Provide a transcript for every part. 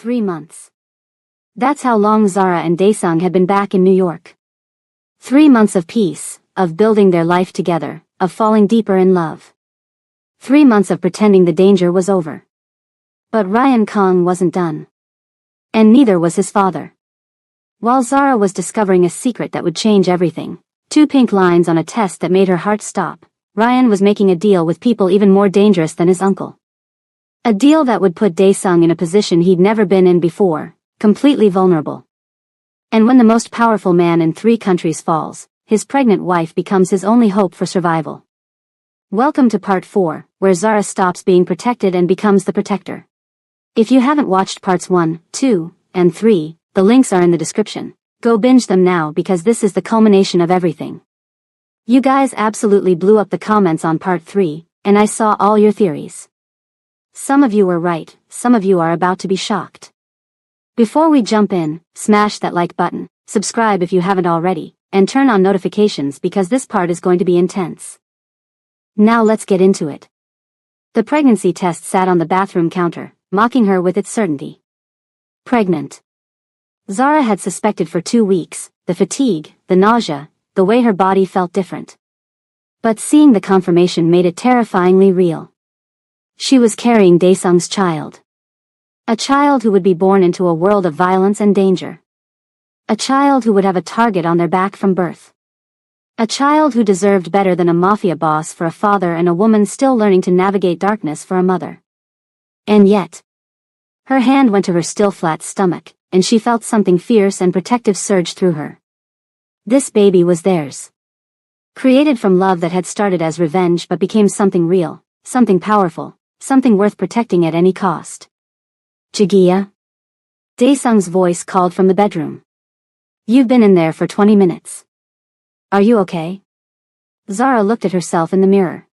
3 months. That's how long Zara and Daesung had been back in New York. 3 months of peace, of building their life together, of falling deeper in love. 3 months of pretending the danger was over. But Ryan Kang wasn't done. And neither was his father. While Zara was discovering a secret that would change everything, 2 pink lines on a test that made her heart stop, Ryan was making a deal with people even more dangerous than his uncle. A deal that would put Daesung in a position he'd never been in before, completely vulnerable. And when the most powerful man in 3 countries falls, his pregnant wife becomes his only hope for survival. Welcome to part 4, where Zara stops being protected and becomes the protector. If you haven't watched parts 1, 2, and 3, the links are in the description. Go binge them now because this is the culmination of everything. You guys absolutely blew up the comments on part 3, and I saw all your theories. Some of you were right, some of you are about to be shocked. Before we jump in, smash that like button, subscribe if you haven't already, and turn on notifications because this part is going to be intense. Now let's get into it. The pregnancy test sat on the bathroom counter, mocking her with its certainty. Pregnant. Zara had suspected for 2 weeks, the fatigue, the nausea, the way her body felt different. But seeing the confirmation made it terrifyingly real. She was carrying Daesung's child. A child who would be born into a world of violence and danger. A child who would have a target on their back from birth. A child who deserved better than a mafia boss for a father and a woman still learning to navigate darkness for a mother. And yet, her hand went to her still flat stomach, and she felt something fierce and protective surge through her. This baby was theirs. Created from love that had started as revenge but became something real, something powerful, something worth protecting at any cost. Jagiya? Daesung's voice called from the bedroom. You've been in there for 20 minutes. Are you okay? Zara looked at herself in the mirror.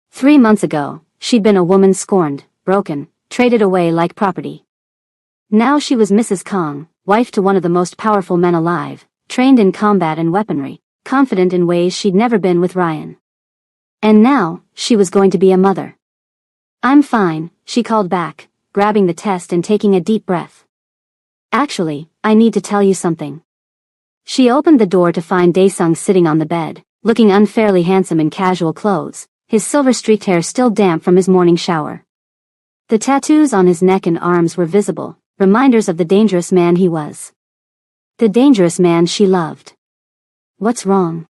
3 months ago, she'd been a woman scorned, broken, traded away like property. Now she was Mrs. Kang, wife to one of the most powerful men alive, trained in combat and weaponry, confident in ways she'd never been with Ryan. And now, she was going to be a mother. I'm fine, she called back, grabbing the test and taking a deep breath. Actually, I need to tell you something. She opened the door to find Daesung sitting on the bed, looking unfairly handsome in casual clothes, his silver-streaked hair still damp from his morning shower. The tattoos on his neck and arms were visible, reminders of the dangerous man he was. The dangerous man she loved. What's wrong?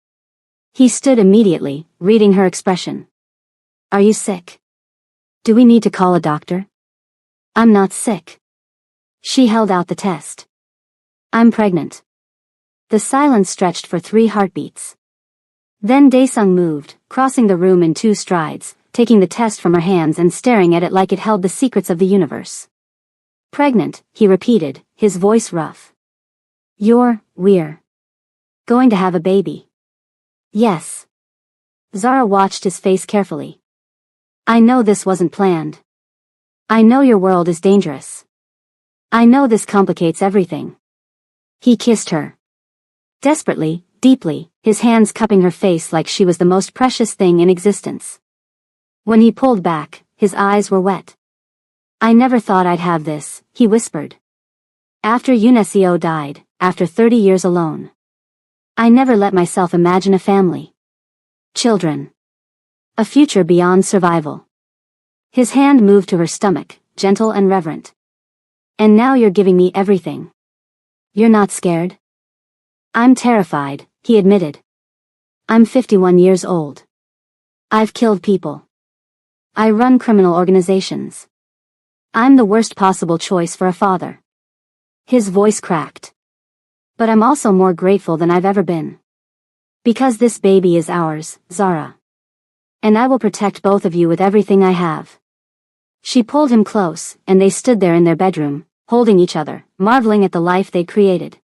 He stood immediately, reading her expression. Are you sick? Do we need to call a doctor? I'm not sick. She held out the test. I'm pregnant. The silence stretched for 3 heartbeats. Then Daesung moved, crossing the room in 2 strides, taking the test from her hands and staring at it like it held the secrets of the universe. Pregnant, he repeated, his voice rough. We're going to have a baby. Yes. Zara watched his face carefully. I know this wasn't planned. I know your world is dangerous. I know this complicates everything. He kissed her. Desperately, deeply, his hands cupping her face like she was the most precious thing in existence. When he pulled back, his eyes were wet. I never thought I'd have this, he whispered. After Yunesio died, after 30 years alone. I never let myself imagine a family. Children. A future beyond survival. His hand moved to her stomach, gentle and reverent. And now you're giving me everything. You're not scared? I'm terrified, he admitted. I'm 51 years old. I've killed people. I run criminal organizations. I'm the worst possible choice for a father. His voice cracked. But I'm also more grateful than I've ever been. Because this baby is ours, Zara. And I will protect both of you with everything I have. She pulled him close, and they stood there in their bedroom, holding each other, marveling at the life they'd created.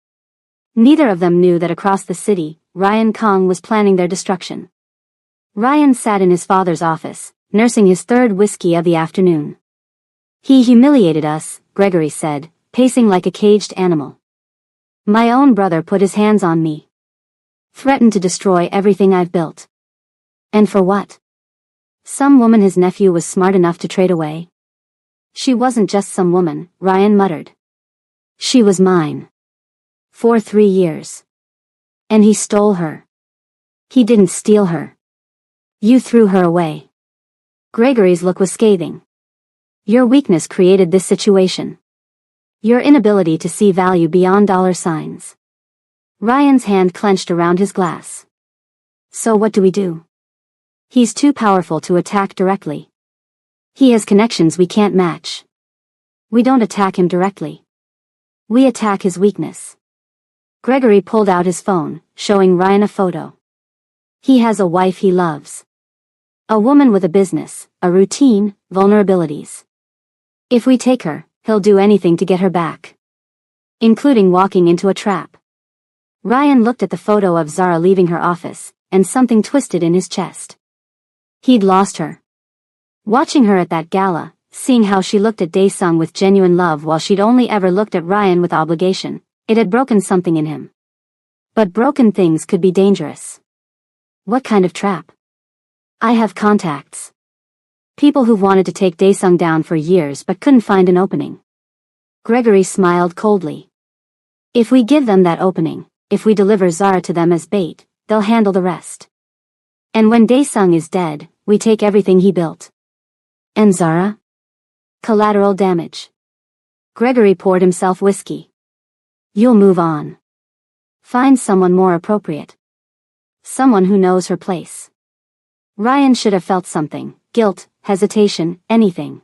Neither of them knew that across the city, Ryan Kang was planning their destruction. Ryan sat in his father's office, nursing his 3rd whiskey of the afternoon. He humiliated us, Gregory said, pacing like a caged animal. My own brother put his hands on me. Threatened to destroy everything I've built. And for what? Some woman his nephew was smart enough to trade away. She wasn't just some woman, Ryan muttered. She was mine. For 3 years. And he stole her. He didn't steal her. You threw her away. Gregory's look was scathing. Your weakness created this situation. Your inability to see value beyond dollar signs. Ryan's hand clenched around his glass. So what do we do? He's too powerful to attack directly. He has connections we can't match. We don't attack him directly. We attack his weakness. Gregory pulled out his phone, showing Ryan a photo. He has a wife he loves. A woman with a business, a routine, vulnerabilities. If we take her, he'll do anything to get her back. Including walking into a trap. Ryan looked at the photo of Zara leaving her office, and something twisted in his chest. He'd lost her. Watching her at that gala, seeing how she looked at Daesung with genuine love while she'd only ever looked at Ryan with obligation, it had broken something in him. But broken things could be dangerous. What kind of trap? I have contacts. People who've wanted to take Daesung down for years but couldn't find an opening. Gregory smiled coldly. If we give them that opening, if we deliver Zara to them as bait, they'll handle the rest. And when Daesung is dead, we take everything he built. And Zara? Collateral damage. Gregory poured himself whiskey. You'll move on. Find someone more appropriate. Someone who knows her place. Ryan should have felt something, guilt, hesitation, anything.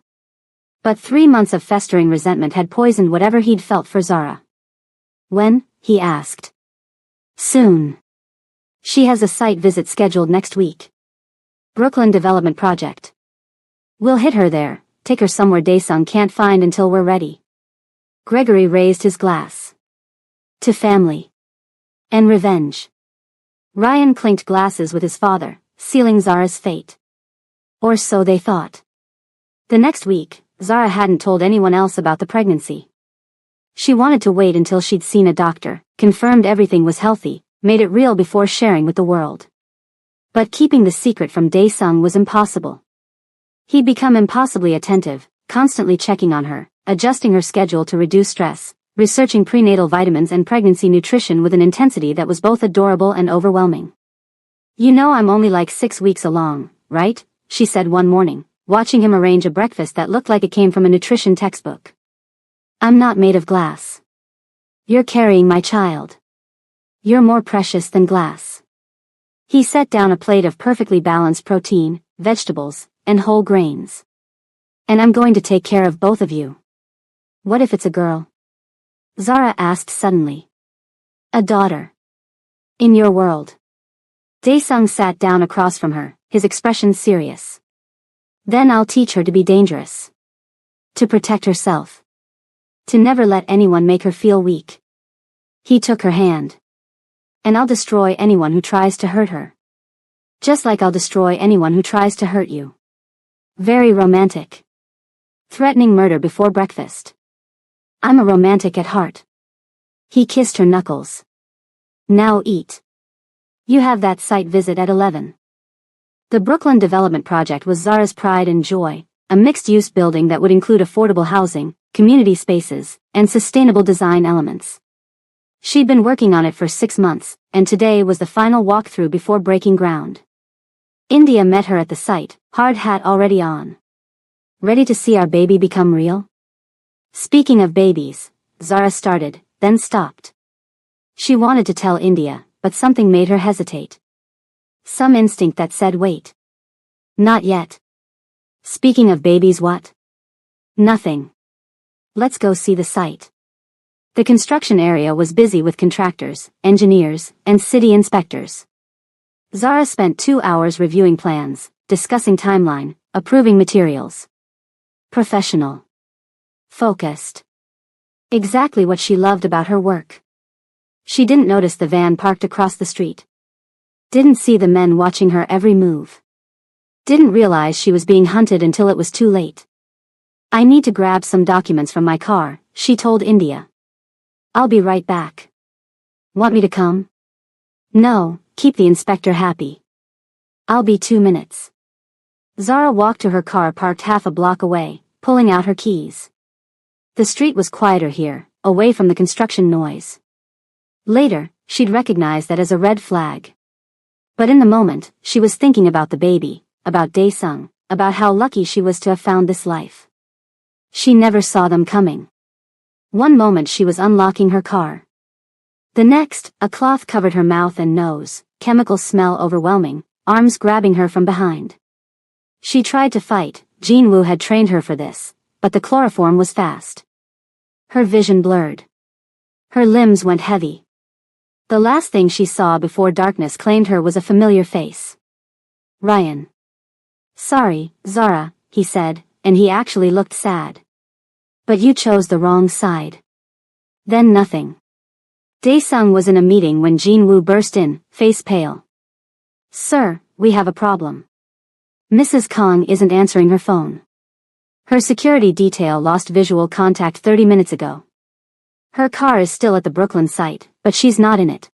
But 3 months of festering resentment had poisoned whatever he'd felt for Zara. When? He asked. Soon. She has a site visit scheduled next week. Brooklyn Development Project. We'll hit her there, take her somewhere Daesung can't find until we're ready. Gregory raised his glass. To family. And revenge. Ryan clinked glasses with his father, sealing Zara's fate. Or so they thought. The next week, Zara hadn't told anyone else about the pregnancy. She wanted to wait until she'd seen a doctor, confirmed everything was healthy, made it real before sharing with the world. But keeping the secret from Daesung was impossible. He'd become impossibly attentive, constantly checking on her, adjusting her schedule to reduce stress, researching prenatal vitamins and pregnancy nutrition with an intensity that was both adorable and overwhelming. You know I'm only like 6 weeks along, right? She said one morning, watching him arrange a breakfast that looked like it came from a nutrition textbook. I'm not made of glass. You're carrying my child. You're more precious than glass. He set down a plate of perfectly balanced protein, vegetables, and whole grains. And I'm going to take care of both of you. What if it's a girl? Zara asked suddenly. A daughter. In your world. Daesung sat down across from her, his expression serious. Then I'll teach her to be dangerous. To protect herself. To never let anyone make her feel weak. He took her hand. And I'll destroy anyone who tries to hurt her. Just like I'll destroy anyone who tries to hurt you. Very romantic. Threatening murder before breakfast. I'm a romantic at heart. He kissed her knuckles. Now eat. You have that site visit at 11. The Brooklyn Development Project was Zara's pride and joy, a mixed-use building that would include affordable housing, community spaces, and sustainable design elements. She'd been working on it for 6 months, and today was the final walkthrough before breaking ground. India met her at the site, hard hat already on. Ready to see our baby become real? Speaking of babies, Zara started, then stopped. She wanted to tell India, but something made her hesitate. Some instinct that said wait. Not yet. Speaking of babies, what? Nothing. Let's go see the site. The construction area was busy with contractors, engineers, and city inspectors. Zara spent 2 hours reviewing plans, discussing timeline, approving materials. Professional. Focused. Exactly what she loved about her work. She didn't notice the van parked across the street. Didn't see the men watching her every move. Didn't realize she was being hunted until it was too late. I need to grab some documents from my car, she told India. I'll be right back. Want me to come? No, keep the inspector happy. I'll be 2 minutes. Zara walked to her car parked half a block away, pulling out her keys. The street was quieter here, away from the construction noise. Later, she'd recognize that as a red flag. But in the moment, she was thinking about the baby, about Daesung, about how lucky she was to have found this life. She never saw them coming. One moment she was unlocking her car. The next, a cloth covered her mouth and nose, chemical smell overwhelming, arms grabbing her from behind. She tried to fight, Jinwoo had trained her for this, but the chloroform was fast. Her vision blurred. Her limbs went heavy. The last thing she saw before darkness claimed her was a familiar face. Ryan. Sorry, Zara, he said, and he actually looked sad. But you chose the wrong side. Then nothing. Daesung was in a meeting when Jinwoo burst in, face pale. Sir, we have a problem. Mrs. Kong isn't answering her phone. Her security detail lost visual contact 30 minutes ago. Her car is still at the Brooklyn site, but she's not in it.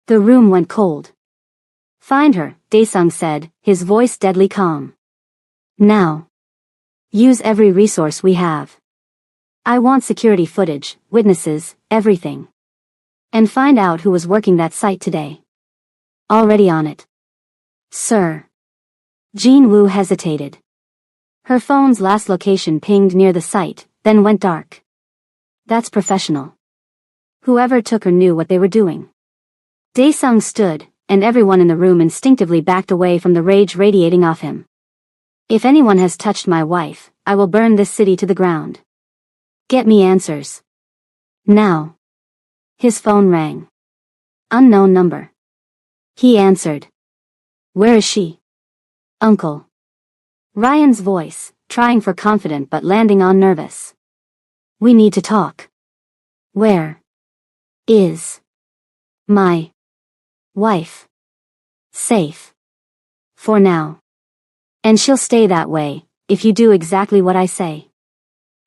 The room went cold. Find her, Daesung said, his voice deadly calm. Now. Use every resource we have. I want security footage, witnesses, everything. And find out who was working that site today. Already on it. Sir. Jinwoo hesitated. Her phone's last location pinged near the site, then went dark. That's professional. Whoever took her knew what they were doing. Daesung stood, and everyone in the room instinctively backed away from the rage radiating off him. If anyone has touched my wife, I will burn this city to the ground. Get me answers. Now. His phone rang. Unknown number. He answered. Where is she? Uncle. Ryan's voice, trying for confident but landing on nervous. We need to talk. Where is my wife? Safe. For now. And she'll stay that way, if you do exactly what I say.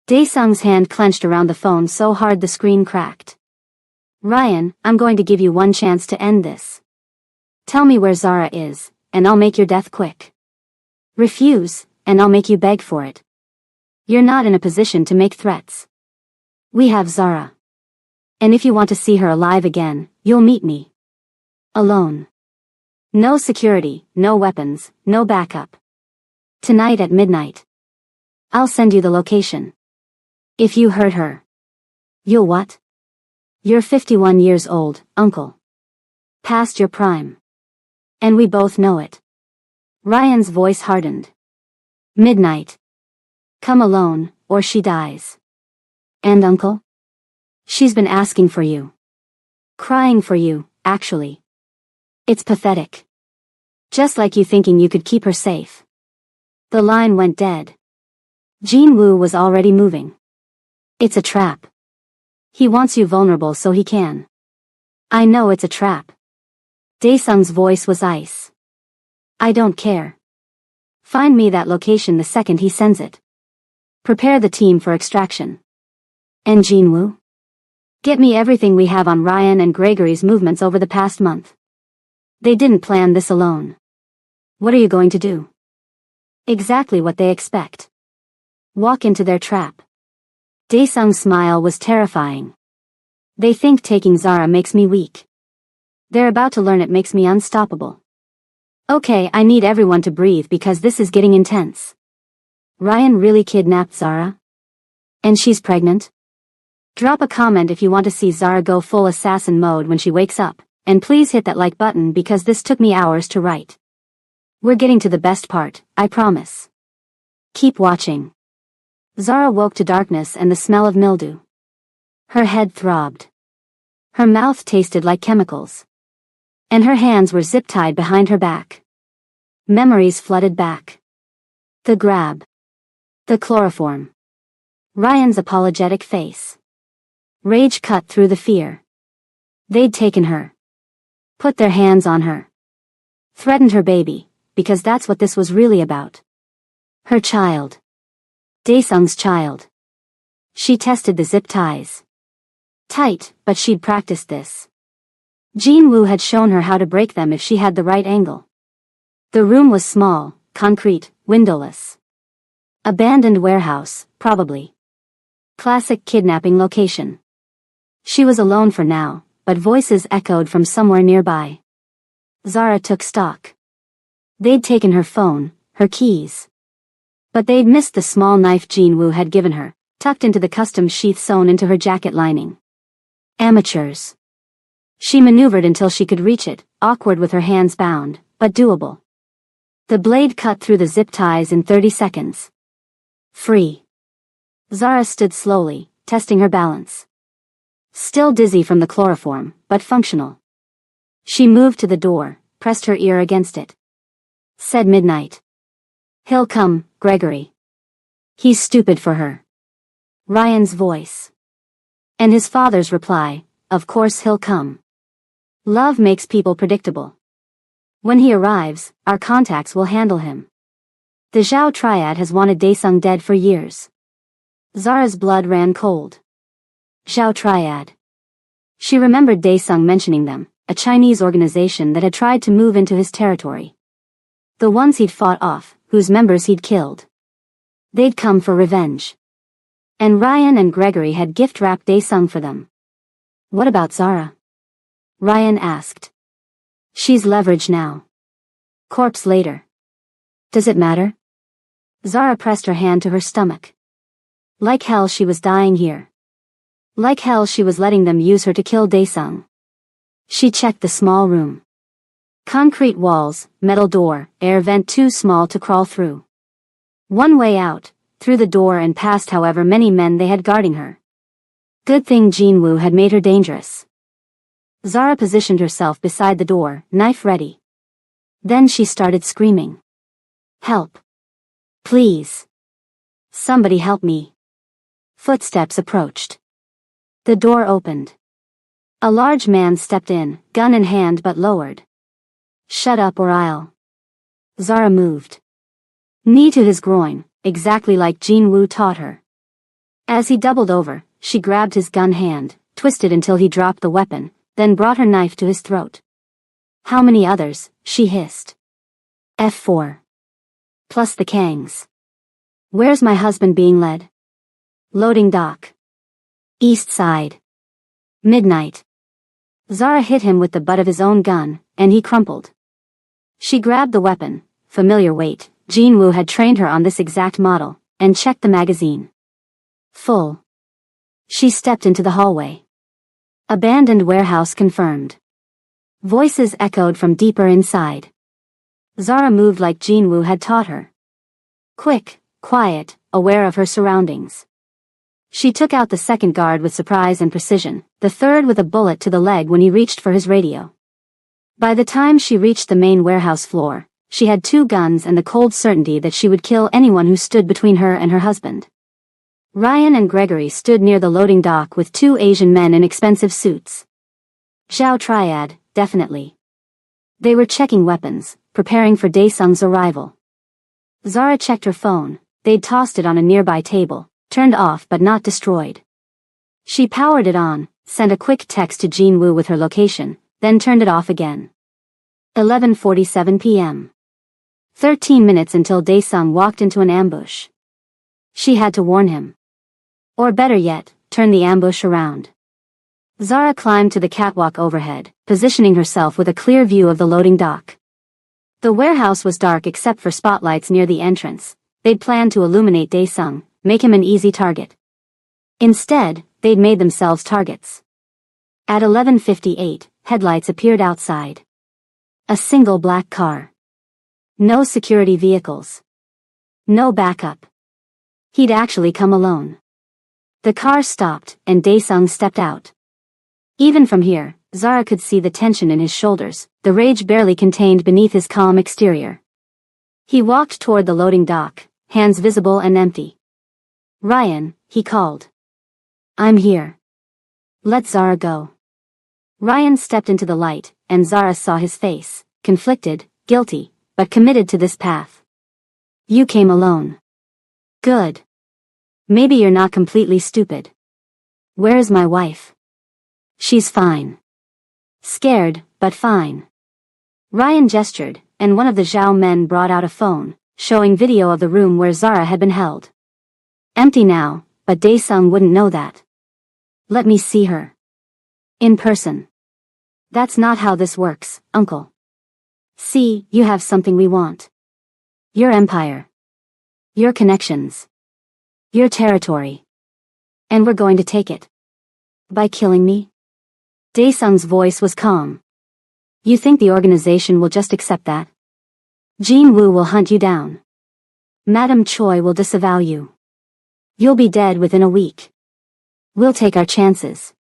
Daesung's hand clenched around the phone so hard the screen cracked. Ryan, I'm going to give you one chance to end this. Tell me where Zara is, and I'll make your death quick. Refuse, and I'll make you beg for it. You're not in a position to make threats. We have Zara. And if you want to see her alive again, you'll meet me. Alone. No security, no weapons, no backup. Tonight at midnight. I'll send you the location. If you hurt her. You'll what? You're 51 years old, uncle. Past your prime. And we both know it. Ryan's voice hardened. Midnight. Come alone, or she dies. And uncle? She's been asking for you. Crying for you, actually. It's pathetic. Just like you thinking you could keep her safe. The line went dead. Jinwoo was already moving. It's a trap. He wants you vulnerable so he can. I know it's a trap. Daesung's voice was ice. I don't care. Find me that location the second he sends it. Prepare the team for extraction. And Jinwoo? Get me everything we have on Ryan and Gregory's movements over the past month. They didn't plan this alone. What are you going to do? Exactly what they expect. Walk into their trap. Daesung's smile was terrifying. They think taking Zara makes me weak. They're about to learn it makes me unstoppable. Okay, I need everyone to breathe because this is getting intense. Ryan really kidnapped Zara? And she's pregnant? Drop a comment if you want to see Zara go full assassin mode when she wakes up, and please hit that like button because this took me hours to write. We're getting to the best part, I promise. Keep watching. Zara woke to darkness and the smell of mildew. Her head throbbed. Her mouth tasted like chemicals. And her hands were zip-tied behind her back. Memories flooded back. The grab. The chloroform. Ryan's apologetic face. Rage cut through the fear. They'd taken her. Put their hands on her. Threatened her baby, because that's what this was really about. Her child. Daesung's child. She tested the zip ties. Tight, but she'd practiced this. Jinwoo had shown her how to break them if she had the right angle. The room was small, concrete, windowless. Abandoned warehouse, probably. Classic kidnapping location. She was alone for now, but voices echoed from somewhere nearby. Zara took stock. They'd taken her phone, her keys. But they'd missed the small knife Jinwoo had given her, tucked into the custom sheath sewn into her jacket lining. Amateurs. She maneuvered until she could reach it, awkward with her hands bound, but doable. The blade cut through the zip ties in 30 seconds. Free. Zara stood slowly, testing her balance. Still dizzy from the chloroform, but functional. She moved to the door, pressed her ear against it. Said midnight. He'll come, Gregory. He's stupid for her. Ryan's voice. And his father's reply, of course he'll come. Love makes people predictable. When he arrives, our contacts will handle him. The Zhao triad has wanted Daesung dead for years. Zara's blood ran cold. Zhao triad. She remembered Daesung mentioning them, a Chinese organization that had tried to move into his territory. The ones he'd fought off, whose members he'd killed. They'd come for revenge. And Ryan and Gregory had gift-wrapped Daesung for them. What about Zara? Ryan asked. She's leverage now. Corpse later. Does it matter? Zara pressed her hand to her stomach. Like hell she was dying here. Like hell she was letting them use her to kill Daesung. She checked the small room. Concrete walls, metal door, air vent too small to crawl through. One way out, through the door and past however many men they had guarding her. Good thing Jinwoo had made her dangerous. Zara positioned herself beside the door, knife ready. Then she started screaming. Help. Please. Somebody help me. Footsteps approached. The door opened. A large man stepped in, gun in hand but lowered. Shut up or I'll. Zara moved. Knee to his groin, exactly like Jinwoo taught her. As he doubled over, she grabbed his gun hand, twisted until he dropped the weapon, then brought her knife to his throat. How many others? She hissed. F4. Plus the Kangs. Where's my husband being led? Loading dock. East side. Midnight. Zara hit him with the butt of his own gun, and he crumpled. She grabbed the weapon, familiar weight, Jinwoo had trained her on this exact model, and checked the magazine. Full. She stepped into the hallway. Abandoned warehouse confirmed. Voices echoed from deeper inside. Zara moved like Jinwoo had taught her. Quick, quiet, aware of her surroundings. She took out the second guard with surprise and precision, the third with a bullet to the leg when he reached for his radio. By the time she reached the main warehouse floor, she had 2 guns and the cold certainty that she would kill anyone who stood between her and her husband. Ryan and Gregory stood near the loading dock with 2 Asian men in expensive suits. Zhao triad, definitely. They were checking weapons, preparing for Daesung's arrival. Zara checked her phone. They'd tossed it on a nearby table, turned off but not destroyed. She powered it on, sent a quick text to Jinwoo with her location, then turned it off again. 11:47 p.m. 13 minutes until Daesung walked into an ambush. She had to warn him. Or better yet, turn the ambush around. Zara climbed to the catwalk overhead, positioning herself with a clear view of the loading dock. The warehouse was dark except for spotlights near the entrance. They'd planned to illuminate Daesung, make him an easy target. Instead, they'd made themselves targets. At 11:58, headlights appeared outside. A single black car. No security vehicles. No backup. He'd actually come alone. The car stopped, and Daesung stepped out. Even from here, Zara could see the tension in his shoulders, the rage barely contained beneath his calm exterior. He walked toward the loading dock, hands visible and empty. Ryan, he called. I'm here. Let Zara go. Ryan stepped into the light, and Zara saw his face, conflicted, guilty, but committed to this path. You came alone. Good. Maybe you're not completely stupid. Where is my wife? She's fine. Scared, but fine. Ryan gestured, and one of the Zhao men brought out a phone. showing video of the room where Zara had been held. Empty now, but Daesung wouldn't know that. Let me see her. In person. That's not how this works, uncle. See, you have something we want. Your empire. Your connections. Your territory. And we're going to take it. By killing me? Daesung's voice was calm. You think the organization will just accept that? Jin Woo will hunt you down. Madam Choi will disavow you. You'll be dead within a week. We'll take our chances.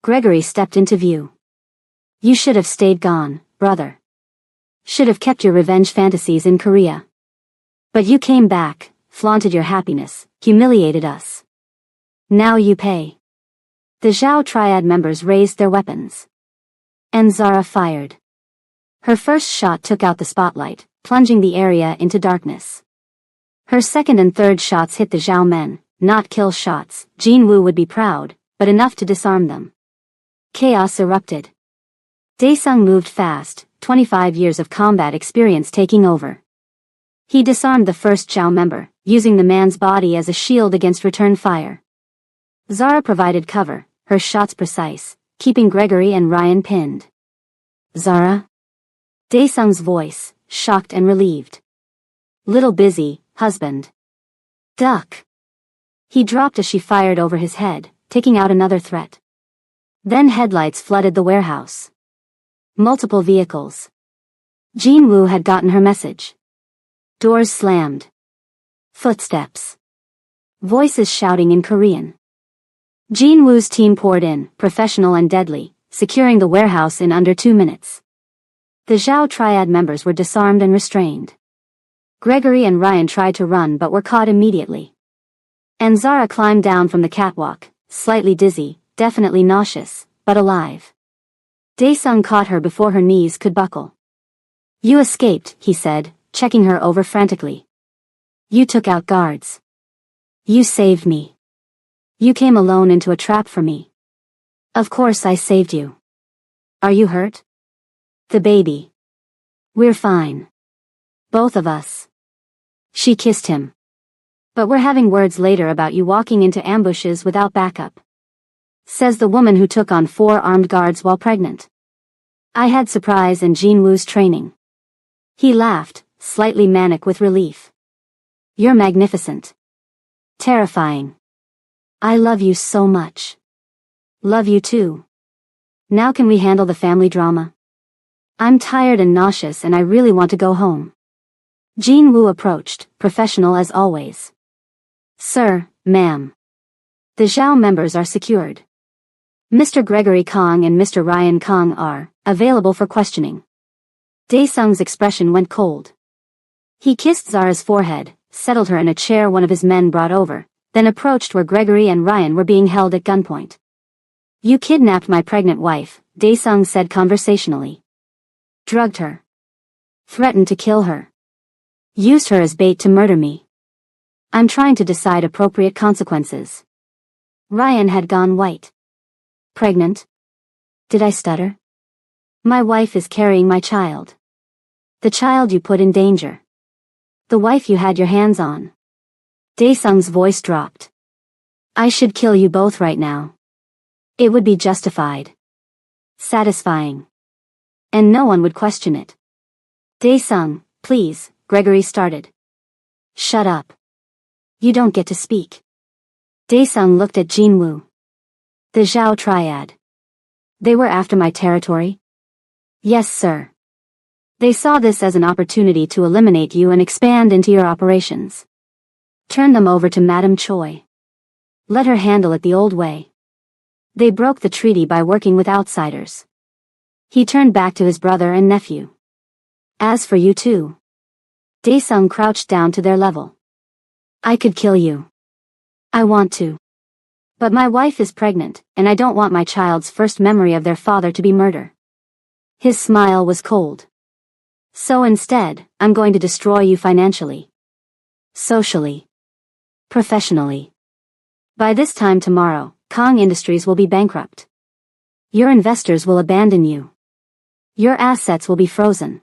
Gregory stepped into view. You should have stayed gone, brother. Should have kept your revenge fantasies in Korea. But you came back, flaunted your happiness, humiliated us. Now you pay. The Zhao Triad members raised their weapons. And Zara fired. Her first shot took out the spotlight, plunging the area into darkness. Her second and third shots hit the Zhao men, not kill shots. Jin Woo would be proud, but enough to disarm them. Chaos erupted. Daesung moved fast, 25 years of combat experience taking over. He disarmed the first Zhao member, using the man's body as a shield against return fire. Zara provided cover, her shots precise, keeping Gregory and Ryan pinned. Zara? Daesung's voice, shocked and relieved. Little busy, husband. Duck. He dropped as she fired over his head, taking out another threat. Then headlights flooded the warehouse. Multiple vehicles. Jin Woo had gotten her message. Doors slammed. Footsteps. Voices shouting in Korean. Jin Woo's team poured in, professional and deadly, securing the warehouse in under 2 minutes. The Zhao Triad members were disarmed and restrained. Gregory and Ryan tried to run but were caught immediately. And Zara climbed down from the catwalk, slightly dizzy, definitely nauseous, but alive. Daesung caught her before her knees could buckle. You escaped, he said, checking her over frantically. You took out guards. You saved me. You came alone into a trap for me. Of course I saved you. Are you hurt? The baby. We're fine. Both of us. She kissed him. But we're having words later about you walking into ambushes without backup. Says the woman who took on 4 armed guards while pregnant. I had surprise and Jin Woo's training. He laughed, slightly manic with relief. You're magnificent. Terrifying. I love you so much. Love you too. Now can we handle the family drama? I'm tired and nauseous and I really want to go home. Jin Woo approached, professional as always. Sir, ma'am. The Zhao members are secured. Mr. Gregory Kong and Mr. Ryan Kong are available for questioning. Daesung's expression went cold. He kissed Zara's forehead, settled her in a chair one of his men brought over, then approached where Gregory and Ryan were being held at gunpoint. You kidnapped my pregnant wife, Daesung said conversationally. Drugged her. Threatened to kill her. Used her as bait to murder me. I'm trying to decide appropriate consequences. Ryan had gone white. Pregnant? Did I stutter? My wife is carrying my child. The child you put in danger. The wife you had your hands on. Daesung's voice dropped. I should kill you both right now. It would be justified. Satisfying. And no one would question it. Daesung, please, Gregory started. Shut up. You don't get to speak. Daesung looked at Jin Woo. The Zhao Triad. They were after my territory? Yes, sir. They saw this as an opportunity to eliminate you and expand into your operations. Turn them over to Madam Choi. Let her handle it the old way. They broke the treaty by working with outsiders. He turned back to his brother and nephew. As for you two. Daesung crouched down to their level. I could kill you. I want to. But my wife is pregnant, and I don't want my child's first memory of their father to be murder. His smile was cold. So instead, I'm going to destroy you financially. Socially. Professionally. By this time tomorrow, Kong Industries will be bankrupt. Your investors will abandon you. Your assets will be frozen.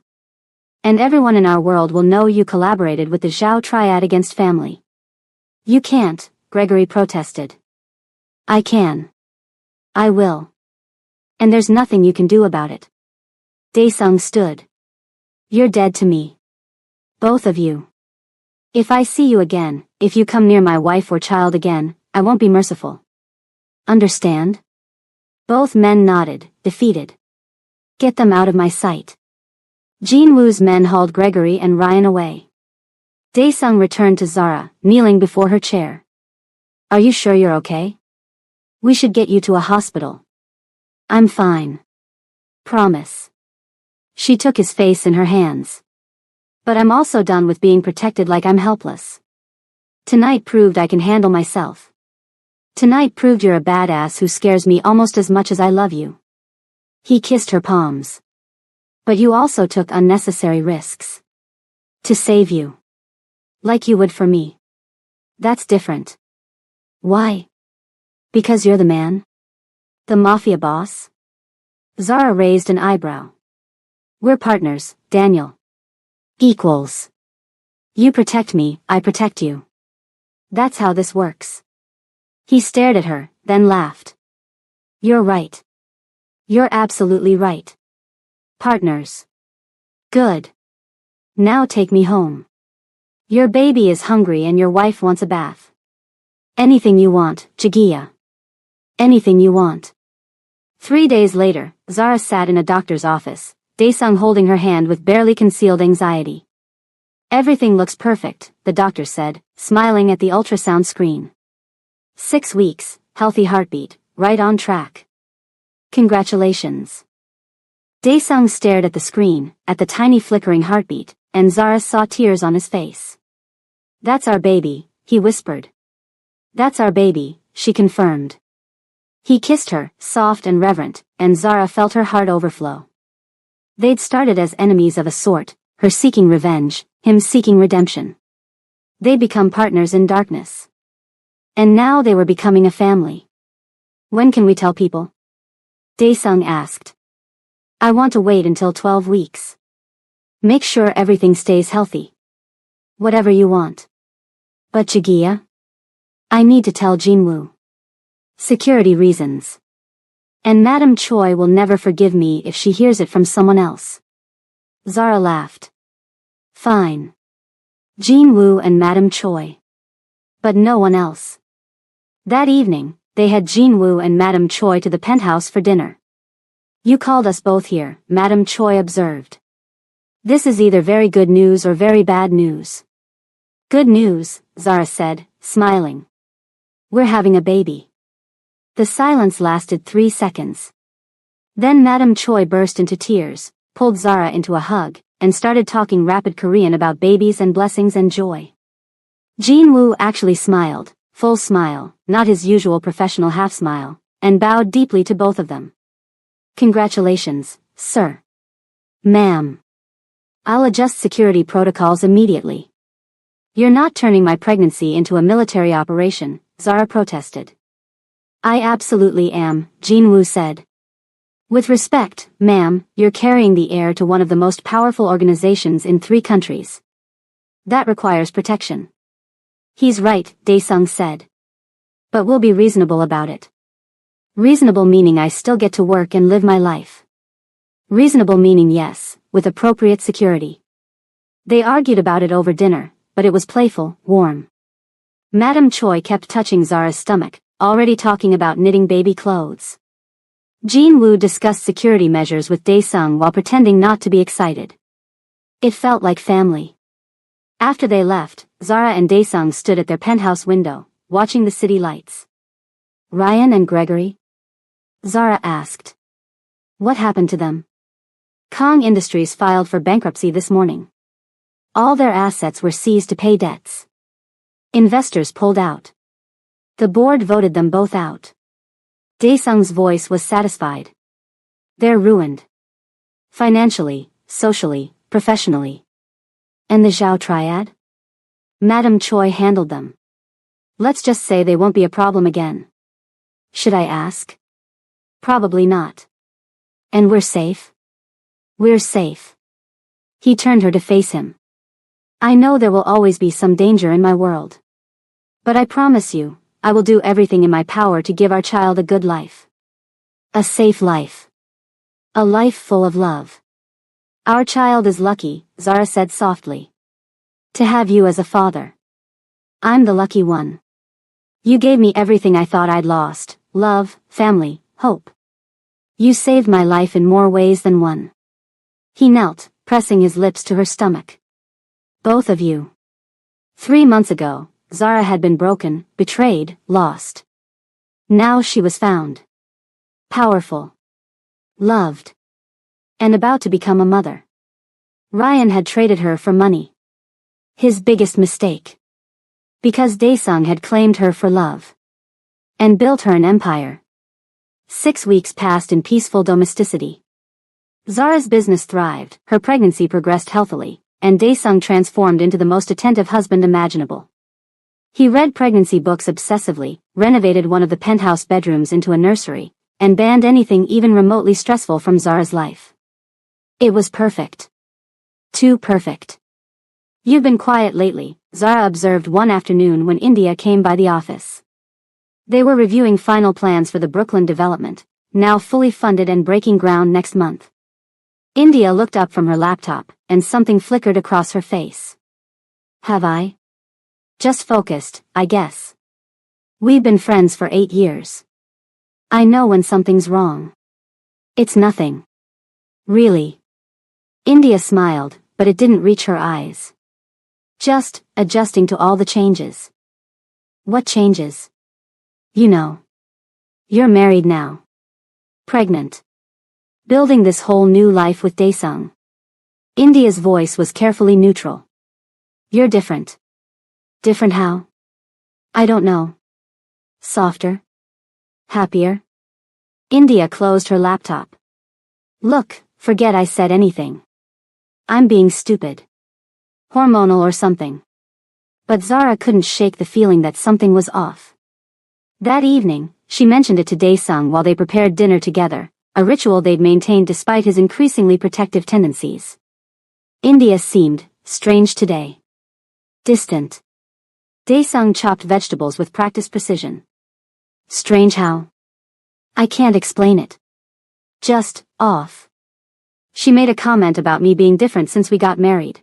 And everyone in our world will know you collaborated with the Zhao triad against family. You can't, Gregory protested. I can. I will. And there's nothing you can do about it. Daesung stood. You're dead to me. Both of you. If I see you again, if you come near my wife or child again, I won't be merciful. Understand? Both men nodded, defeated. Get them out of my sight. Jinwoo's men hauled Gregory and Ryan away. Daesung returned to Zara, kneeling before her chair. Are you sure you're okay? We should get you to a hospital. I'm fine. Promise. She took his face in her hands. But I'm also done with being protected like I'm helpless. Tonight proved I can handle myself. Tonight proved you're a badass who scares me almost as much as I love you. He kissed her palms. But you also took unnecessary risks. To save you. Like you would for me. That's different. Why? Because you're the man? The mafia boss? Zara raised an eyebrow. We're partners, Daniel. Equals. You protect me, I protect you. That's how this works. He stared at her, then laughed. You're right. You're absolutely right. Partners. Good. Now take me home. Your baby is hungry and your wife wants a bath. Anything you want, Jagiya. Anything you want. 3 days later, Zara sat in a doctor's office, Daesung holding her hand with barely concealed anxiety. Everything looks perfect, the doctor said, smiling at the ultrasound screen. 6 weeks, healthy heartbeat, right on track. Congratulations. Daesung stared at the screen, at the tiny flickering heartbeat, and Zara saw tears on his face. That's our baby, he whispered. That's our baby, she confirmed. He kissed her, soft and reverent, and Zara felt her heart overflow. They'd started as enemies of a sort, her seeking revenge, him seeking redemption. They'd become partners in darkness. And now they were becoming a family. When can we tell people? Daesung asked. I want to wait until 12 weeks. Make sure everything stays healthy. Whatever you want. But Jagiya? I need to tell Jinwoo. Security reasons. And Madame Choi will never forgive me if she hears it from someone else. Zara laughed. Fine. Jinwoo and Madame Choi. But no one else. That evening, they had Jinwoo and Madame Choi to the penthouse for dinner. You called us both here, Madame Choi observed. This is either very good news or very bad news. Good news, Zara said, smiling. We're having a baby. The silence lasted 3 seconds. Then Madame Choi burst into tears, pulled Zara into a hug, and started talking rapid Korean about babies and blessings and joy. Jinwoo actually smiled, full smile, not his usual professional half smile, and bowed deeply to both of them. Congratulations, sir. Ma'am. I'll adjust security protocols immediately. You're not turning my pregnancy into a military operation, Zara protested. I absolutely am, Jinwoo said. With respect, ma'am, you're carrying the heir to one of the most powerful organizations in 3 countries. That requires protection. He's right, Daesung said. But we'll be reasonable about it. Reasonable meaning I still get to work and live my life. Reasonable meaning yes, with appropriate security. They argued about it over dinner, but it was playful, warm. Madame Choi kept touching Zara's stomach, already talking about knitting baby clothes. Jinwoo discussed security measures with Daesung while pretending not to be excited. It felt like family. After they left, Zara and Daesung stood at their penthouse window, watching the city lights. Ryan and Gregory? Zara asked. What happened to them? Kong Industries filed for bankruptcy this morning. All their assets were seized to pay debts. Investors pulled out. The board voted them both out. Daesung's voice was satisfied. They're ruined. Financially, socially, professionally. And the Zhao triad? Madame Choi handled them. Let's just say they won't be a problem again. Should I ask? Probably not. And we're safe? We're safe. He turned her to face him. I know there will always be some danger in my world. But I promise you, I will do everything in my power to give our child a good life. A safe life. A life full of love. Our child is lucky, Zara said softly. To have you as a father. I'm the lucky one. You gave me everything I thought I'd lost, love, family, hope. You saved my life in more ways than one. He knelt, pressing his lips to her stomach. Both of you. 3 months ago, Zara had been broken, betrayed, lost. Now she was found. Powerful. Loved. And about to become a mother. Ryan had traded her for money. His biggest mistake. Because Daesung had claimed her for love. And built her an empire. 6 weeks passed in peaceful domesticity. Zara's business thrived, her pregnancy progressed healthily, and Daesung transformed into the most attentive husband imaginable. He read pregnancy books obsessively, renovated one of the penthouse bedrooms into a nursery, and banned anything even remotely stressful from Zara's life. It was perfect. Too perfect. You've been quiet lately, Zara observed one afternoon when India came by the office. They were reviewing final plans for the Brooklyn development, now fully funded and breaking ground next month. India looked up from her laptop, and something flickered across her face. Have I? Just focused, I guess. We've been friends for 8 years. I know when something's wrong. It's nothing. Really. India smiled, but it didn't reach her eyes. Just, adjusting to all the changes. What changes? You know. You're married now. Pregnant. Building this whole new life with Daesung. India's voice was carefully neutral. You're different. Different how? I don't know. Softer? Happier? India closed her laptop. Look, forget I said anything. I'm being stupid. Hormonal or something. But Zara couldn't shake the feeling that something was off. That evening, she mentioned it to Daesung while they prepared dinner together, a ritual they'd maintained despite his increasingly protective tendencies. India seemed strange today. Distant. Daesung chopped vegetables with practiced precision. Strange how? I can't explain it. Just, off. She made a comment about me being different since we got married.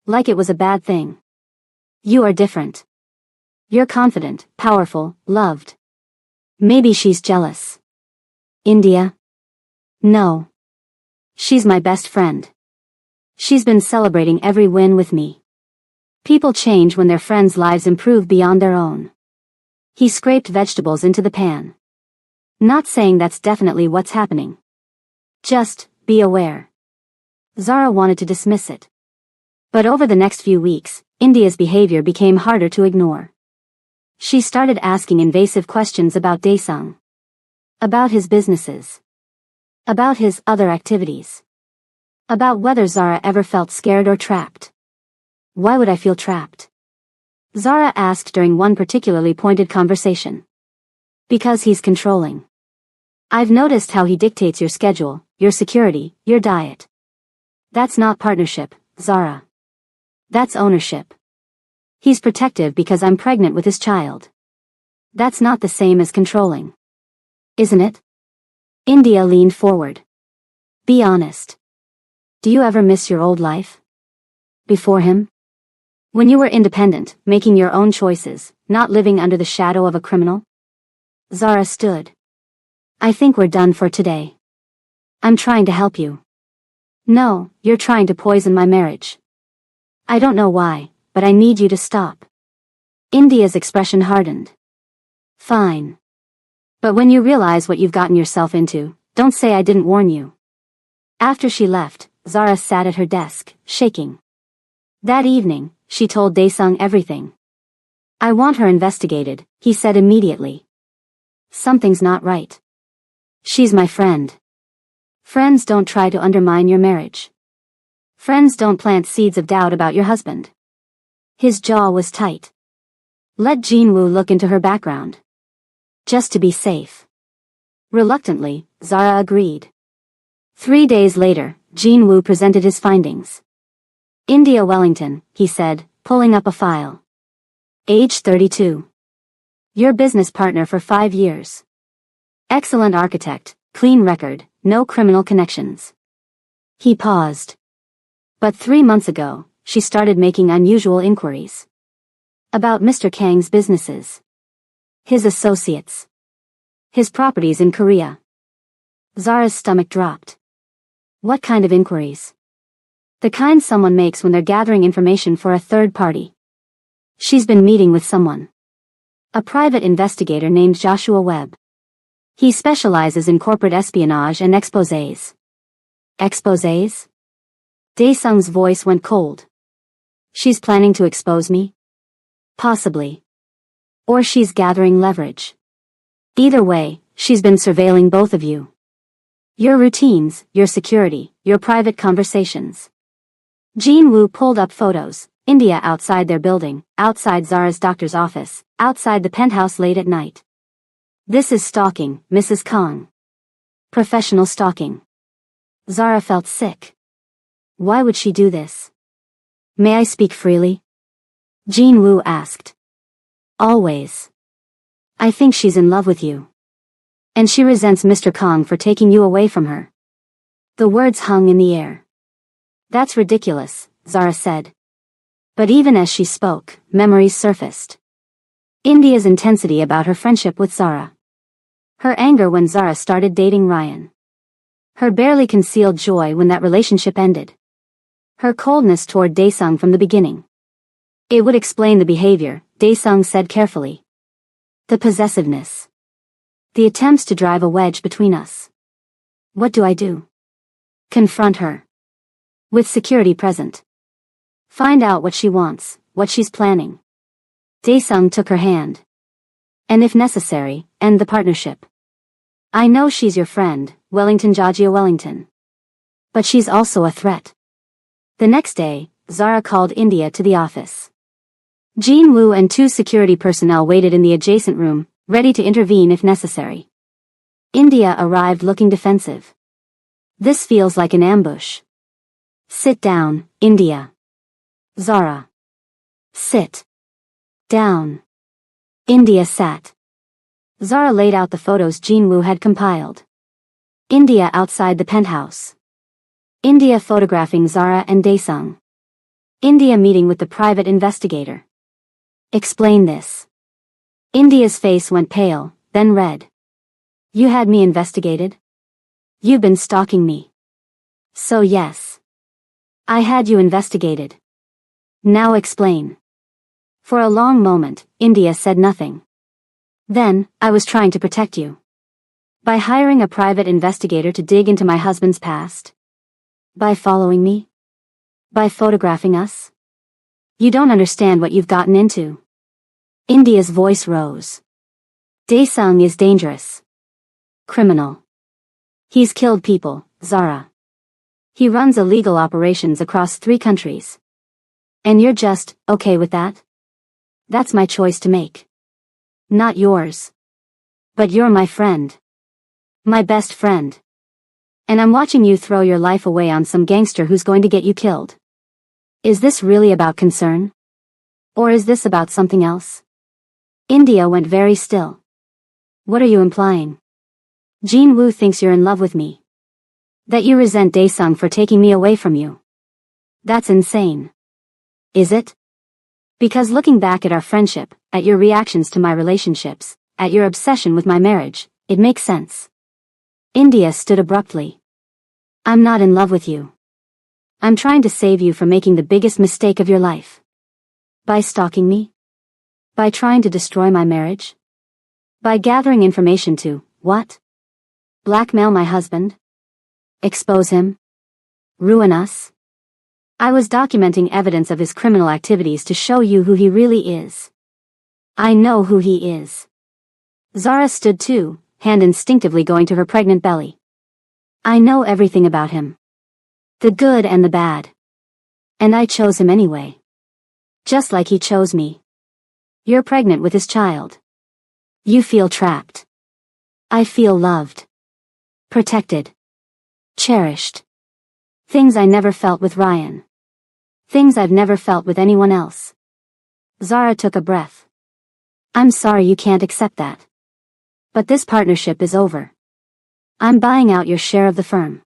Like it was a bad thing. You are different. You're confident, powerful, loved. Maybe she's jealous. India? No. She's my best friend. She's been celebrating every win with me. People change when their friends' lives improve beyond their own. He scraped vegetables into the pan. Not saying that's definitely what's happening. Just, be aware. Zara wanted to dismiss it. But over the next few weeks, India's behavior became harder to ignore. She started asking invasive questions about Daesung. About his businesses. About his other activities. About whether Zara ever felt scared or trapped. Why would I feel trapped? Zara asked during one particularly pointed conversation. Because he's controlling. I've noticed how he dictates your schedule, your security, your diet. That's not partnership, Zara. That's ownership. He's protective because I'm pregnant with his child. That's not the same as controlling. Isn't it? India leaned forward. Be honest. Do you ever miss your old life? Before him? When you were independent, making your own choices, not living under the shadow of a criminal? Zara stood. I think we're done for today. I'm trying to help you. No, you're trying to poison my marriage. I don't know why, but I need you to stop. India's expression hardened. Fine. But when you realize what you've gotten yourself into, don't say I didn't warn you. After she left, Zara sat at her desk, shaking. That evening, she told Daesung everything. I want her investigated, he said immediately. Something's not right. She's my friend. Friends don't try to undermine your marriage. Friends don't plant seeds of doubt about your husband. His jaw was tight. Let Jinwoo look into her background. Just to be safe. Reluctantly, Zara agreed. 3 days later, Jinwoo presented his findings. India Wellington, he said, pulling up a file. Age 32. Your business partner for 5 years. Excellent architect, clean record, no criminal connections. He paused. But 3 months ago, she started making unusual inquiries. About Mr. Kang's businesses. His associates. His properties in Korea. Zara's stomach dropped. What kind of inquiries? The kind someone makes when they're gathering information for a third party. She's been meeting with someone. A private investigator named Joshua Webb. He specializes in corporate espionage and exposés. Exposés? Dae-sung's voice went cold. She's planning to expose me? Possibly. Or she's gathering leverage. Either way, she's been surveilling both of you. Your routines, your security, your private conversations. Jin-woo pulled up photos, India outside their building, outside Zara's doctor's office, outside the penthouse late at night. This is stalking, Mrs. Kang. Professional stalking. Zara felt sick. Why would she do this? May I speak freely? Jin-woo asked. Always. I think she's in love with you. And she resents Mr. Kang for taking you away from her. The words hung in the air. That's ridiculous, Zara said. But even as she spoke, memories surfaced. India's intensity about her friendship with Zara. Her anger when Zara started dating Ryan. Her barely concealed joy when that relationship ended. Her coldness toward Dae-sung from the beginning. It would explain the behavior, Dae-sung said carefully. The possessiveness. The attempts to drive a wedge between us. What do I do? Confront her. With security present. Find out what she wants, what she's planning. Dae-sung took her hand. And if necessary, end the partnership. I know she's your friend, Wellington Jajia Wellington. But she's also a threat. The next day, Zara called India to the office. Jin-woo and 2 security personnel waited in the adjacent room, ready to intervene if necessary. India arrived looking defensive. This feels like an ambush. Sit down, India. Zara. Sit. Down. India sat. Zara laid out the photos Jin-woo had compiled. India outside the penthouse. India photographing Zara and Dae-sung. India meeting with the private investigator. Explain this. India's face went pale, then red. You had me investigated? You've been stalking me. So yes. I had you investigated. Now explain. For a long moment, India said nothing. Then, I was trying to protect you. By hiring a private investigator to dig into my husband's past. By following me. By photographing us. You don't understand what you've gotten into. India's voice rose. Dae-sung is dangerous. Criminal. He's killed people, Zara. He runs illegal operations across 3 countries. And you're just, okay with that? That's my choice to make. Not yours. But you're my friend. My best friend. And I'm watching you throw your life away on some gangster who's going to get you killed. Is this really about concern? Or is this about something else? India went very still. What are you implying? Jin-woo thinks you're in love with me. That you resent Dae-sung for taking me away from you. That's insane. Is it? Because looking back at our friendship, at your reactions to my relationships, at your obsession with my marriage, it makes sense. India stood abruptly. I'm not in love with you. I'm trying to save you from making the biggest mistake of your life. By stalking me? By trying to destroy my marriage? By gathering information to, what? Blackmail my husband? Expose him? Ruin us? I was documenting evidence of his criminal activities to show you who he really is. I know who he is. Zara stood too, hand instinctively going to her pregnant belly. I know everything about him. The good and the bad. And I chose him anyway. Just like he chose me. You're pregnant with his child. You feel trapped. I feel loved. Protected. Cherished. Things I never felt with Ryan. Things I've never felt with anyone else. Zara took a breath. I'm sorry you can't accept that. But this partnership is over. I'm buying out your share of the firm.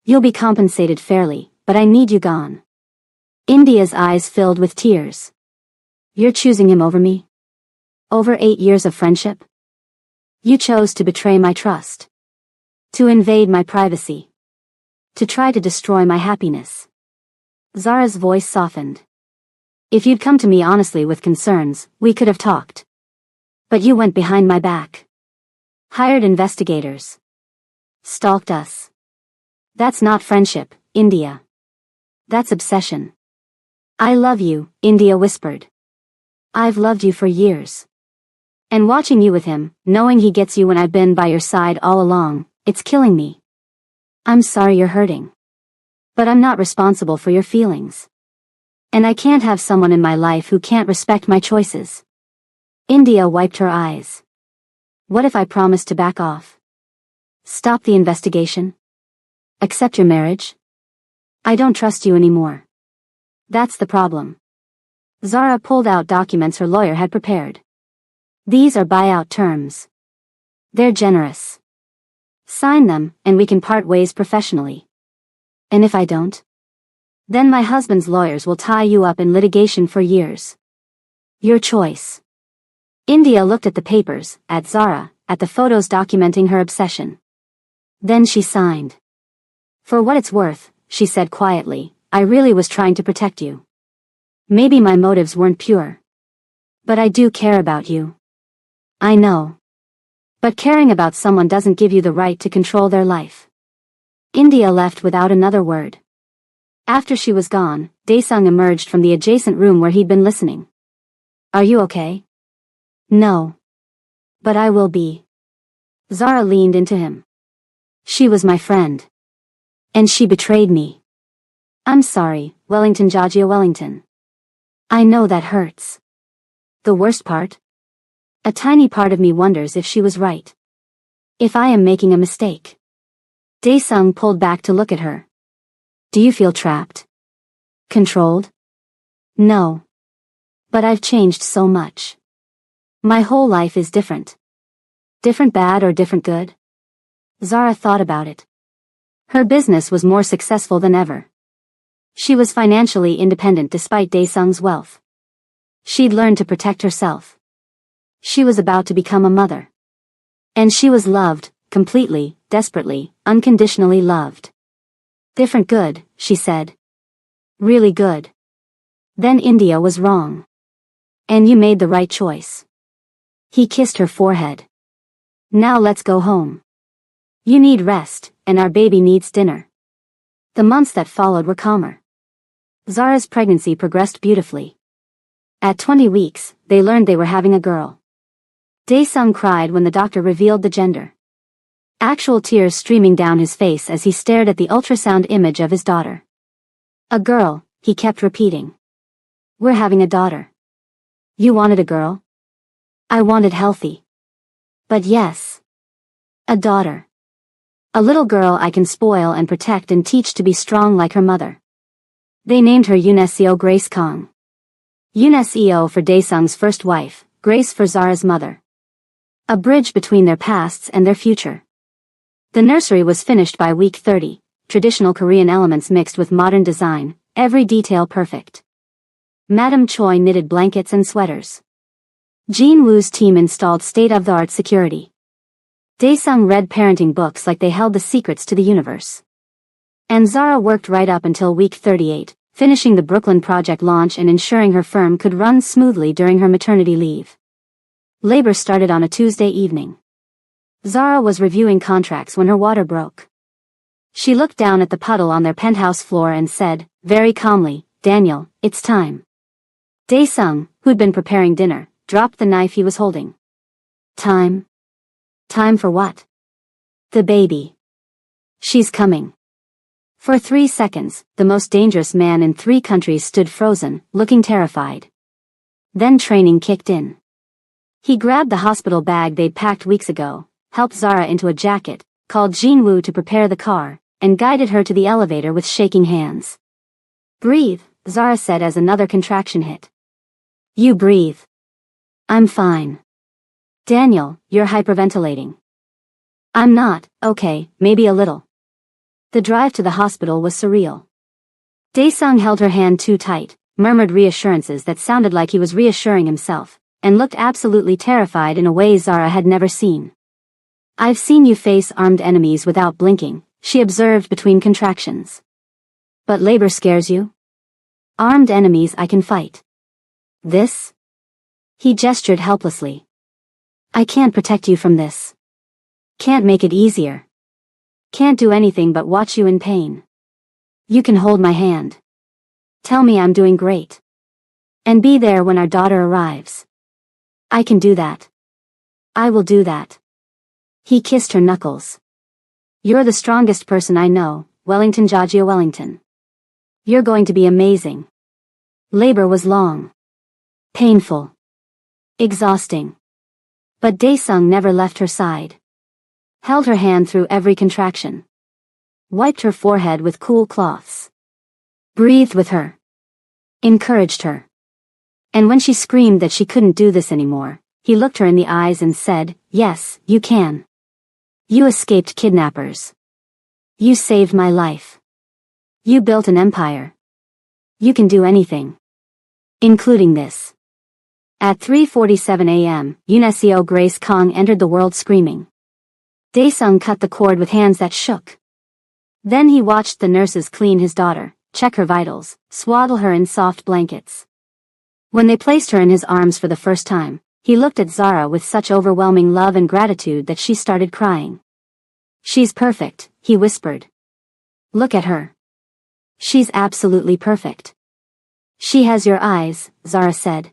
You'll be compensated fairly, but I need you gone. India's eyes filled with tears. You're choosing him over me? Over 8 years of friendship? You chose to betray my trust. To invade my privacy. To try to destroy my happiness. Zara's voice softened. If you'd come to me honestly with concerns, we could have talked. But you went behind my back. Hired investigators. Stalked us. That's not friendship, India. That's obsession. I love you, India whispered. I've loved you for years. And watching you with him, knowing he gets you when I've been by your side all along, it's killing me. I'm sorry you're hurting. But I'm not responsible for your feelings. And I can't have someone in my life who can't respect my choices. India wiped her eyes. What if I promise to back off? Stop the investigation? Accept your marriage? I don't trust you anymore. That's the problem. Zara pulled out documents her lawyer had prepared. These are buyout terms. They're generous. Sign them, and we can part ways professionally. And if I don't? Then my husband's lawyers will tie you up in litigation for years. Your choice. India looked at the papers, at Zara, at the photos documenting her obsession. Then she signed. For what it's worth, she said quietly, I really was trying to protect you. Maybe my motives weren't pure. But I do care about you. I know. But caring about someone doesn't give you the right to control their life. India left without another word. After she was gone, Daesung emerged from the adjacent room where he'd been listening. Are you okay? No. But I will be. Zara leaned into him. She was my friend. And she betrayed me. I'm sorry, Wellington Jagia Wellington. I know that hurts. The worst part? A tiny part of me wonders if she was right. If I am making a mistake. Daesung pulled back to look at her. Do you feel trapped? Controlled? No. But I've changed so much. My whole life is different. Different bad or different good? Zara thought about it. Her business was more successful than ever. She was financially independent despite Daesung's wealth. She'd learned to protect herself. She was about to become a mother. And she was loved, completely, desperately, unconditionally loved. Different good, she said. Really good. Then India was wrong. And you made the right choice. He kissed her forehead. Now let's go home. You need rest, and our baby needs dinner. The months that followed were calmer. Zara's pregnancy progressed beautifully. At 20 weeks, they learned they were having a girl. Daesung cried when the doctor revealed the gender. Actual tears streaming down his face as he stared at the ultrasound image of his daughter. A girl, he kept repeating. We're having a daughter. You wanted a girl? I wanted healthy. But yes. A daughter. A little girl I can spoil and protect and teach to be strong like her mother. They named her Yunesio Grace Kong. Yunesio for Daesung's first wife, Grace for Zara's mother. A bridge between their pasts and their future. The nursery was finished by week 30, traditional Korean elements mixed with modern design, every detail perfect. Madame Choi knitted blankets and sweaters. Jean Woo's team installed state-of-the-art security. Daesung read parenting books like they held the secrets to the universe. And Zara worked right up until week 38, finishing the Brooklyn project launch and ensuring her firm could run smoothly during her maternity leave. Labor started on a Tuesday evening. Zara was reviewing contracts when her water broke. She looked down at the puddle on their penthouse floor and said, very calmly, Daniel, it's time. Daesung, who'd been preparing dinner, dropped the knife he was holding. Time? Time for what? The baby. She's coming. For 3 seconds, the most dangerous man in 3 countries stood frozen, looking terrified. Then training kicked in. He grabbed the hospital bag they'd packed weeks ago, helped Zara into a jacket, called Jean Woo to prepare the car, and guided her to the elevator with shaking hands. Breathe, Zara said as another contraction hit. You breathe. I'm fine. Daniel, you're hyperventilating. I'm not, okay, maybe a little. The drive to the hospital was surreal. Daesung held her hand too tight, murmured reassurances that sounded like he was reassuring himself, and looked absolutely terrified in a way Zara had never seen. I've seen you face armed enemies without blinking, she observed between contractions. But labor scares you? Armed enemies I can fight. This? He gestured helplessly. I can't protect you from this. Can't make it easier. Can't do anything but watch you in pain. You can hold my hand. Tell me I'm doing great. And be there when our daughter arrives. I can do that. I will do that. He kissed her knuckles. You're the strongest person I know, Wellington Jajia Wellington. You're going to be amazing. Labor was long. Painful. Exhausting. But Daesung never left her side. Held her hand through every contraction. Wiped her forehead with cool cloths. Breathed with her. Encouraged her. And when she screamed that she couldn't do this anymore, he looked her in the eyes and said, yes, you can. You escaped kidnappers. You saved my life. You built an empire. You can do anything. Including this. At 3:47 a.m., Yunesio Grace Kong entered the world screaming. Daesung cut the cord with hands that shook. Then he watched the nurses clean his daughter, check her vitals, swaddle her in soft blankets. When they placed her in his arms for the first time, he looked at Zara with such overwhelming love and gratitude that she started crying. She's perfect, he whispered. Look at her. She's absolutely perfect. She has your eyes, Zara said.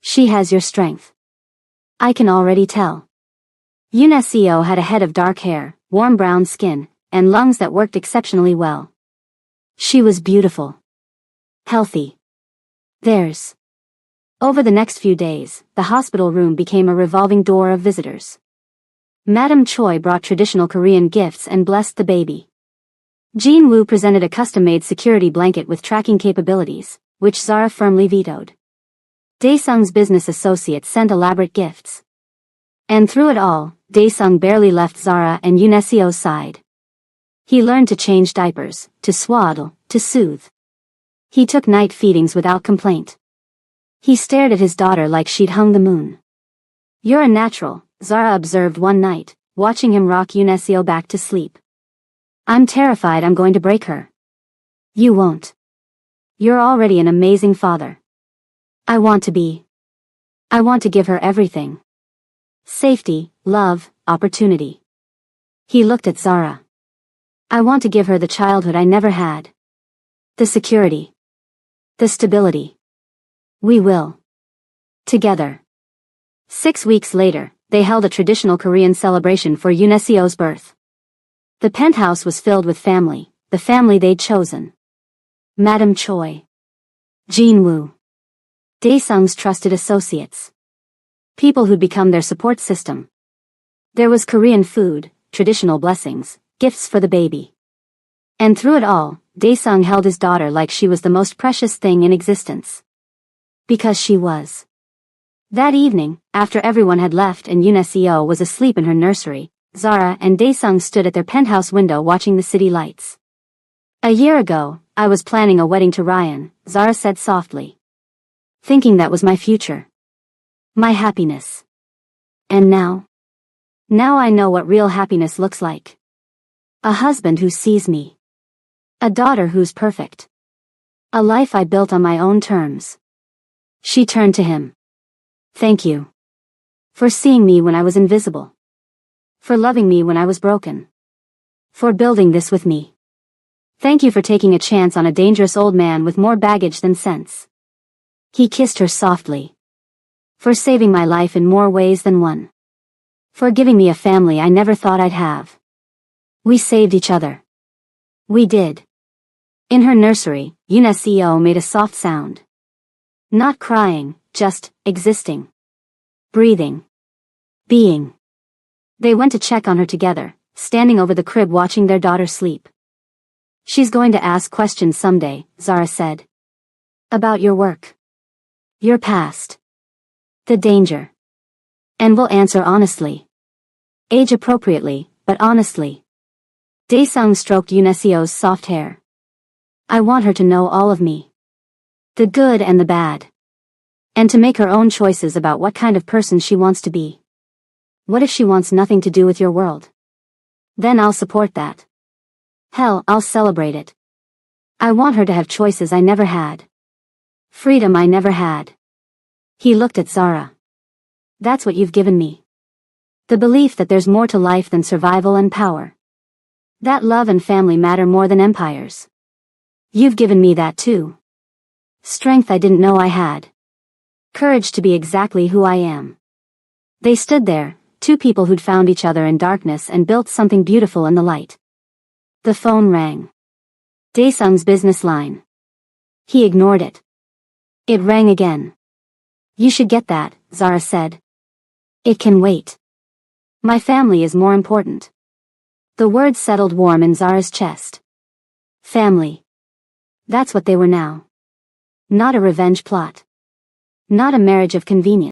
She has your strength. I can already tell. Yunesio had a head of dark hair, warm brown skin, and lungs that worked exceptionally well. She was beautiful. Healthy. Theirs. Over the next few days, the hospital room became a revolving door of visitors. Madame Choi brought traditional Korean gifts and blessed the baby. Jean Woo presented a custom-made security blanket with tracking capabilities, which Zara firmly vetoed. Daesung's business associates sent elaborate gifts. And through it all, Daesung barely left Zara and Yunesio's side. He learned to change diapers, to swaddle, to soothe. He took night feedings without complaint. He stared at his daughter like she'd hung the moon. You're a natural, Zara observed one night, watching him rock Yunesio back to sleep. I'm terrified I'm going to break her. You won't. You're already an amazing father. I want to be. I want to give her everything. Safety, love, opportunity. He looked at Zara. I want to give her the childhood I never had. The security. The stability. We will. Together. 6 weeks later, they held a traditional Korean celebration for Yunesio's birth. The penthouse was filled with family, the family they'd chosen. Madame Choi. Jean Woo. Daesung's trusted associates. People who'd become their support system. There was Korean food, traditional blessings, gifts for the baby. And through it all, Daesung held his daughter like she was the most precious thing in existence. Because she was. That evening, after everyone had left and Yunesio was asleep in her nursery, Zara and Daesung stood at their penthouse window watching the city lights. A year ago, I was planning a wedding to Ryan, Zara said softly. Thinking that was my future. My happiness. And now? Now I know what real happiness looks like. A husband who sees me. A daughter who's perfect. A life I built on my own terms. She turned to him. Thank you. For seeing me when I was invisible. For loving me when I was broken. For building this with me. Thank you for taking a chance on a dangerous old man with more baggage than sense. He kissed her softly. For saving my life in more ways than one. For giving me a family I never thought I'd have. We saved each other. We did. In her nursery, Yunesio made a soft sound. Not crying, just existing. Breathing. Being. They went to check on her together, standing over the crib watching their daughter sleep. She's going to ask questions someday, Zara said. About your work. Your past. The danger. And will answer honestly. Age appropriately, but honestly. Daesung stroked Yunesio's soft hair. I want her to know all of me. The good and the bad. And to make her own choices about what kind of person she wants to be. What if she wants nothing to do with your world? Then I'll support that. Hell, I'll celebrate it. I want her to have choices I never had. Freedom I never had. He looked at Zara. That's what you've given me. The belief that there's more to life than survival and power. That love and family matter more than empires. You've given me that too. Strength I didn't know I had. Courage to be exactly who I am. They stood there, two people who'd found each other in darkness and built something beautiful in the light. The phone rang. Daesung's business line. He ignored it. It rang again. You should get that, Zara said. It can wait. My family is more important. The word settled warm in Zara's chest. Family. That's what they were now. Not a revenge plot. Not a marriage of convenience.